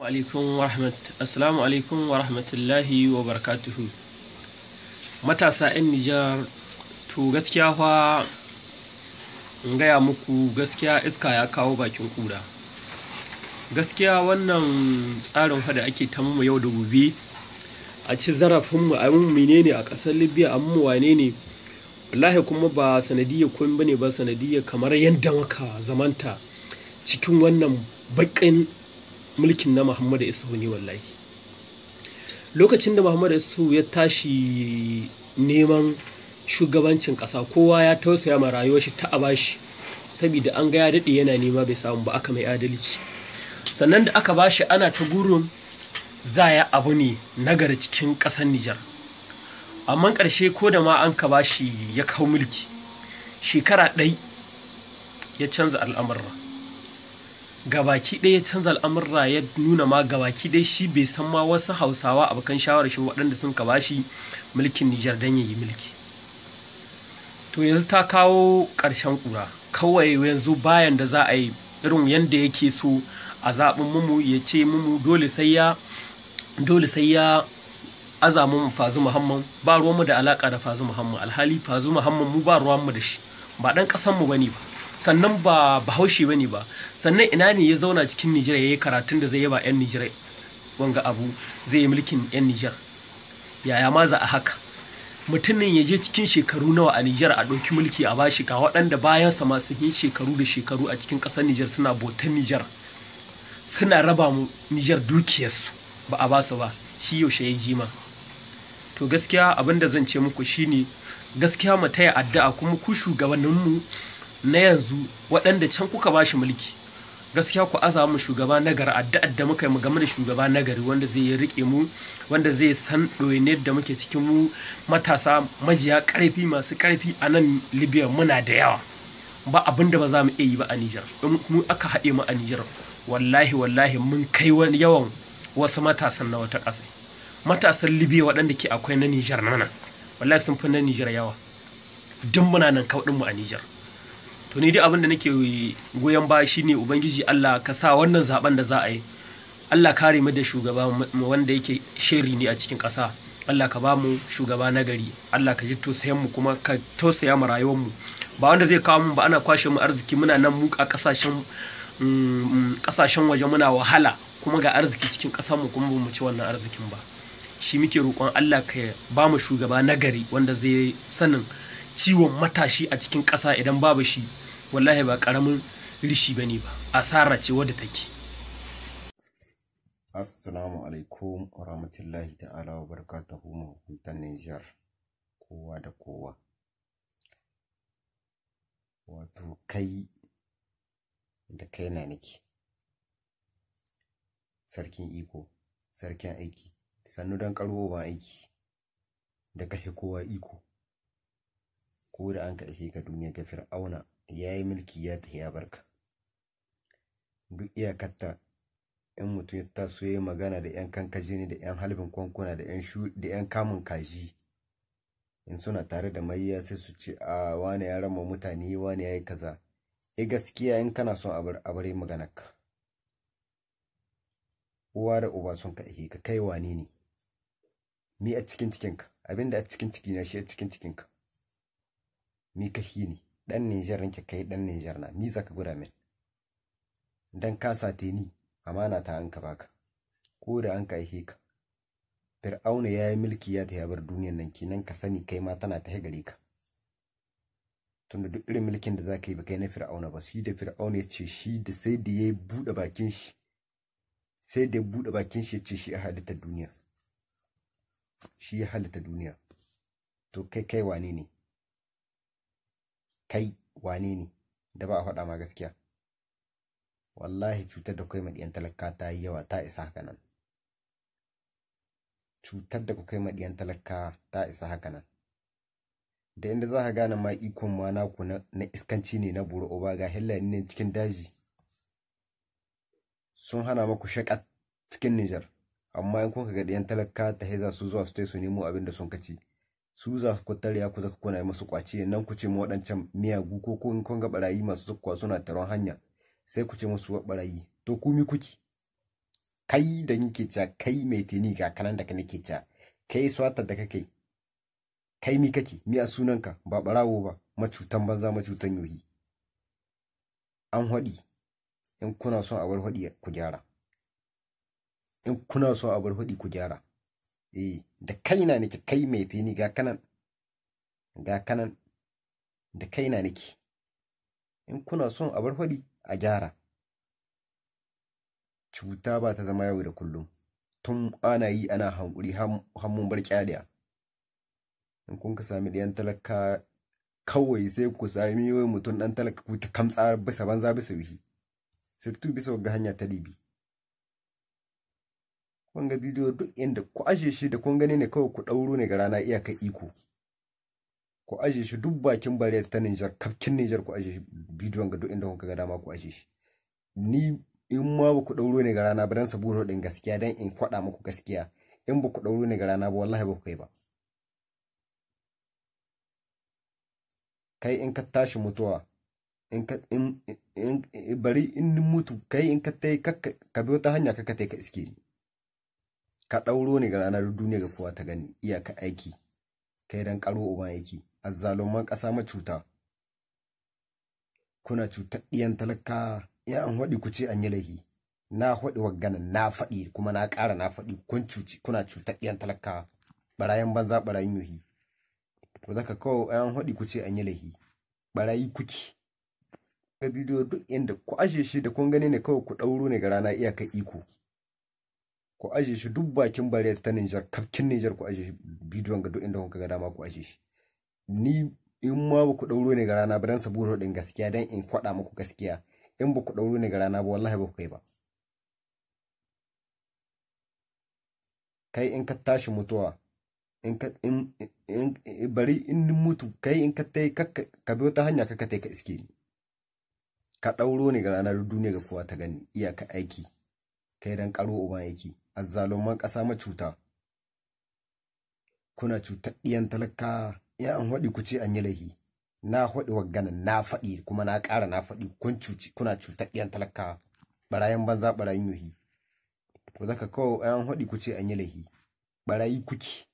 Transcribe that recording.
Assalamu alaikum wa rahmatullahi wa barakatuhu. Matasa 'yan Nijar, to gaskiya fa in gaya muku gaskiya iska ya kawo bakin kura. Gaskiya wannan tsarin fa da ake ta mu yau da gobe a ci zarafinmu a mun menene a ƙasar Libiya a mu wane ne, wallahi kuma ba sanadiyar komai bane ba, sanadiyar kamar yadda muka zamanta cikin wannan baƙin mulkin na Muhammadu Isuhu ne. Wallahi lokacin da Muhammadu Isuhu ya tashi neman shugabancin ƙasa, kowa ya tausaya ma rayuwar shi ta abashi, saboda an ga ya daɗe yana nema bai samu ba, aka mai adalci. Sannan da aka bashi ana ta gurin zaya abu ne nagari cikin ƙasar Nijar, amma ƙarshe ko da ma an ka bashi ya kawo mulki shekara ɗai ya canza al'amurra gabaki ɗaya, ya canza al'amurra, ya nuna ma gabaki ɗaya shi bai san ma wasu Hausawa abokan shawarar shi waɗanda sun ka bashi mulkin Nijar don yayi mulki. To yanzu ta kawo ƙarshen ƙura, kawai yanzu bayan da za a yi irin yanda yake so a zaɓin mu ya ce mu dole sai ya aza mu Fazu Muhammad, ba ruwanmu da alaƙa da Fazu Muhammad, alhali Fazu Muhammad mu ba ruwanmu da shi, ba ɗan ƙasanmu bane ba, sannan ba bahaushe bane ba, sannan ina ne ya zauna cikin Nijar yayi karatun da zai yaba 'yan Nijar wanga abu zai yi mulkin 'yan Nijar. Yaya ma za a haka mutumin ya je cikin shekaru nawa a Nijar a ɗauki mulki a bashi, ga waɗanda bayan sa masu yin shekaru da shekaru a cikin ƙasar Nijar suna botan Nijar, suna raba mu Nijar dukiyarsu ba a basu ba, shi yaushe ya jima. To gaskiya abin da zan ce muku shine gaskiya mu taya addu'a, kuma ku shugabanninmu na yanzu waɗanda can kuka bashi mulki, gaskiya ku aza mu shugaba nagari, addu'ar da muka yi mu game da shugaba nagari wanda zai yi rike mu, wanda zai san ɗoyiniyar da muke cikin mu matasa majiya ƙarfi masu ƙarfi a nan Libiya. Muna da yawa, ba abin da ba za mu iya yi ba a Nijar. Mu aka haɗe mu a Nijar, wallahi mun kai wani yawan wasu matasan na wata ƙasa. Matasan Libiya waɗanda ke akwai na Nijar nan, wallahi sun fi na Nijar yawa, duk muna nan kauɗin mu a Nijar. To ni dai abin da nake goyon baya shine ubangiji Allah ka sa wannan zaben da za a yi, Allah kare mu da shugaba wanda yake shiri ne a cikin ƙasa. Allah ka ba mu shugaba nagari, Allah ka ji tausayen mu kuma ka tausaya mu rayuwar mu, ba wanda zai kawo mu ba ana kwashe mu arziki, muna nan mu a ƙasashen waje muna wahala, kuma ga arziki cikin ƙasar mu kuma bamu ci wannan arzikin ba. Shi muke roƙon Allah ka ba mu shugaba nagari wanda zai sanin ciwon matashi a cikin ƙasa, idan babu shi wallahi ba ƙaramin rishi bane ba, asara ce wadda take. Assalamu alaikum wa rahmatullahi ta'ala wa barakatuhu, mahukuntan Niger kowa da kowa. Wato kai da kai na nake, sarkin iko, sarkin aiki, sannu don ƙaro ba aiki da ka kowa iko. Ko da an ka ka duniya ga Fir'auna ya yi mulki ya tafi ya barka. Duk iyakarta in mutum ya taso ya magana da 'yan kankaje ne, da 'yan halbin kwankuna, da 'yan kamun kaji, in suna tare da mayya sai su ce a wane ya rama mutane, wane ya yi kaza. Gaskiya in kana son a bari maganarka, uwa da uba sun ka ka kai wane ne, ni a cikin cikinka, abinda a cikin ciki na shi a cikin cikinka, mi ka ne dan Nijar ranke, kai dan Nijar na, mi zaka guda min dan ka sate ni amana ta an ka baka, ko da an ka ka Fir'auna ya yi mulki ya ta bar duniyar nan, kinan ka sani kai ma tana ta gare ka, tunda duk irin mulkin da zaka yi ba kai na Fir'auna ba. Shi da Fir'auna ya ce shi da sai da ya buɗe bakin shi, sai da buɗe bakin shi ya ce shi ya halitta duniya, shi ya halitta duniya. To kai wane ne? Kai wane ne da ba a faɗa ma gaskiya? Wallahi cutar da kai madiyan talaka ta yi yawa, ta isa haka nan. Cutar da kai madiyan talaka ta isa haka nan. Da inda za ka gane ma ikon ma naku na iskanci ne na buru oba, ga hillani ne cikin daji sun hana maku shaƙat cikin Nijar, amma in kun ga ɗiyan talaka ta heza su zuwa su tai su nemo abin da sun kaci, su za ku tare ku zaka kuna musu kwaci, nan ku ce mu waɗancan miyagu, ko kun ga barayi masu zukwa suna taron hanya sai ku ce musu barayi. To ku mi kuki? kai da nike ca kai mai teni ga kanan da nake ca kai swatar da kake kai mi kake mi a sunanka ba barawo ba macutan banza macutan yohi an hadi in kuna son a bar hadi ku gyara in kuna son a bar hadi ku gyara da kaina nake kai mai teni ga kanan da kaina nake in kuna son a bar hadi a gyara cuta ba ta zama yau da kullum tun ana yi ana hankuri mun bar kyaliya in kun ka sami ɗayan talaka kawai sai ku sami wai mutum ɗan talaka ku ta kamtsa bisa banza bisa wihi sirtu bisa ga hanya ta libi kun ga bidiyo duk inda ku aje shi da kun gani ne kawai ku ɗauro ne ga rana iyaka iko ku aje shi duk bakin bare ta Niger kafkin Niger ku aje shi bidiyon ga duk inda kun ga dama ku aje shi ni in ma ba ku ɗauro ne ga rana ba dan saboda ɗin gaskiya dan in faɗa muku gaskiya in ba ku ɗauro ne ga rana ba wallahi ba ku kai ba kai in ka tashi mutuwa bari in mutu kai in ka tai ka bi wata hanya ka tai ka iske ni ka ɗauro ne ga rana duk duniya ga kowa ta gani iyaka aiki kai dan karo uban aiki azzaluman ƙasa macuta kuna cutar ɗiyan talaka ya an haɗi ku ce an yi laihi na haɗi waggana na faɗi kuma na ƙara na faɗi kun cuci kuna cutar ɗiyan talaka barayan banza barayin yohi to zaka kawo an haɗi ku ce an yi laihi barayi kuki ga bidiyo duk inda ku aje shi da kun gani ne kawai ku ɗauro ne ga rana iyaka iko ku aje shi duk bakin bare ta Niger kafkin Niger ku aje shi bidiyon ga duk inda kun ga dama ku aje shi ni in ma ba ku ɗauro ne ga rana ba dan saboda ɗin gaskiya dan in faɗa muku gaskiya in ba ku ɗauro ne ga rana ba wallahi ba ku kai ba kai in ka tashi mutuwa bari in mutu kai in ka tai ka bi wata hanya ka tai ka iske ni ka ɗauro ne ga rana duk duniya ga kowa ta gani iyaka aiki kai dan karo uban aiki azzaluman ƙasa macuta kuna cutar ɗiyan talaka ya an haɗi ku ce an yi laihi na haɗi waggana na faɗi kuma na ƙara na faɗi kun cuci kuna cutar ɗiyan talaka barayan banza barayin yohi to zaka kawo an haɗi ku ce an yi laihi barayi kuki